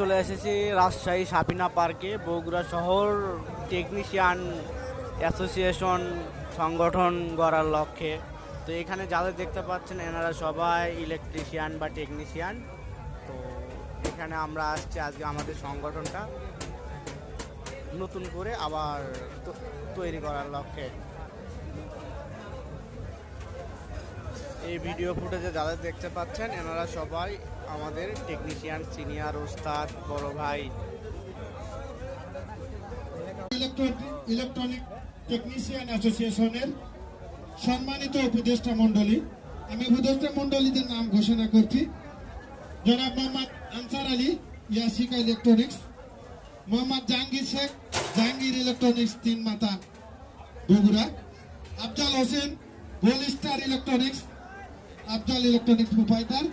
চলে এসেছি রাজশাহী সাপিনা পার্কে, বগুড়া শহর টেকনিশিয়ান অ্যাসোসিয়েশন সংগঠন গড়ার লক্ষ্যে। তো এখানে যাদের দেখতে পাচ্ছেন এনারা সবাই ইলেকট্রিশিয়ান বা টেকনিশিয়ান। তো এখানে আমরা আসছি আজকে আমাদের সংগঠনটা নতুন করে আবার তৈরি করার লক্ষ্যে। এই ভিডিও ফুটেজে যাদের দেখতে পাচ্ছেন এনারা সবাই আমাদের টেকনিশিয়ান, সিনিয়র, ওস্তাদ, বড় ভাই। ইলেকট্রনিক টেকনিশিয়ান অ্যাসোসিয়েশনের সম্মানিত উপদেষ্টা মণ্ডলী, আমি উপদেষ্টা মণ্ডলীদের নাম ঘোষণা করছি। Janab Mohammad Ansar Ali, Yasika Electronics; Mohammad Jahangir Sheikh, Jahangir Electronics, Tin Matha, Bogura; Afzal Hossain, Gold Star Electronics, Afzal Electronics proprietor;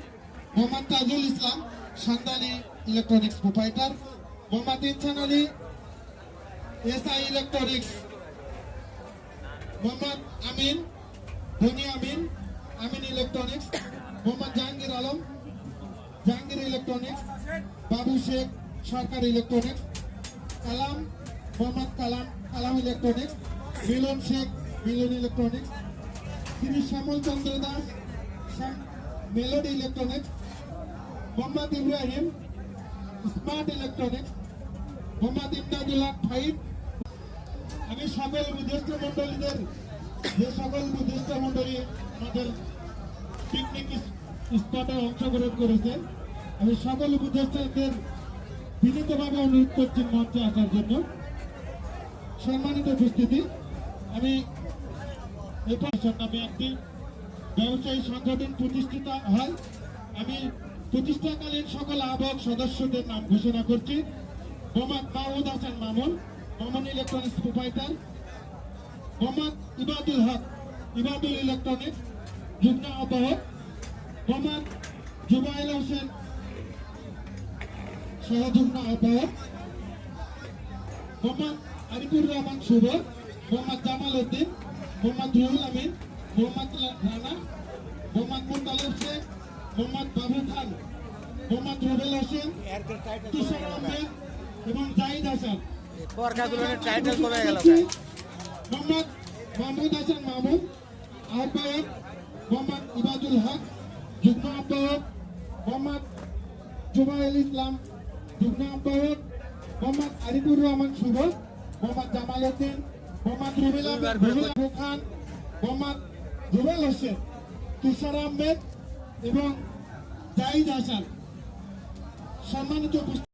Mohammad Tajul Islam, Sandali Electronics proprietor; Mohammad Insan Ali, SI Electronics; Mohammad Amin, Dhoni Amin, Amin Electronics; Mohammad Jahangir Alam, Jahangir Electronics; Babu Sheikh, Sarkar Electronics; Kalam, Mohammad Kalam, Kalam Electronics; Milan Sheikh, Milan Electronics; Shri Shyamal Chandra Das, Melody Electronics; Mohammad Ibrahim, Smart electronics; Mohammad Imdadullah five. আমি সকল উপদেষ্টা মন্ডলীদের, যে সকল উপদেষ্টা মন্ডলী আমাদের পিকনিক স্পটে অংশগ্রহণ করেছে, আমি সকল উপদেষ্টাদের বিনীতভাবে অনুরোধ করছি মঞ্চে আসার জন্য। সম্মানিত উপস্থিতি, আমি নামে একটি ব্যবসায়ী সংগঠন প্রতিষ্ঠিত হয়। আমি প্রতিষ্ঠাকালীন সকল আহ্বায়ক সদস্যদের নাম ঘোষণা করছি। মোহাম্মদ মাহমুদ হাসান মামুন, মামুন ইলেকট্রনিক্স প্রোপাইটার; মোহাম্মদ ইবাদুল হক, ইবাদুল ইলেকট্রনিক্স, যুগ্ম আহ্বায়ক; মোহাম্মদ জুবাইল হোসেন, সহযুগ্ম আহ্বায়ক; মোহাম্মদ আরিফুর রহমান শুভ, মোহাম্মদ জামাল উদ্দিন, মোহাম্মদ রুহুল আমিন, মোহাম্মদ রানা, মোহাম্মদ মুতালেব শেখ, মোহাম্মদ বাবু খান, মোহাম্মদ রুবেল হোসেন, তুষার আহমেদ এবং জাহিদ হাসান। মোহাম্মদ মাহমুদ হাসান মামুন, আহ্বায়ক; মোহাম্মদ ইবাদুল হক, যুগ্ম আহ্বায়ক; মোহাম্মদ জুবাইল ইসলাম, যুগ্ম আহ্বায়ক; মোহাম্মদ আরিফুর রহমান শুভ, মোহাম্মদ জামাল উদ্দিন, মোহাম্মদ রুবেল খান, মোহাম্মদ রুবেল হোসেন, তুষার আহমেদ এবং জাহিদ হাসান। সম্মানিত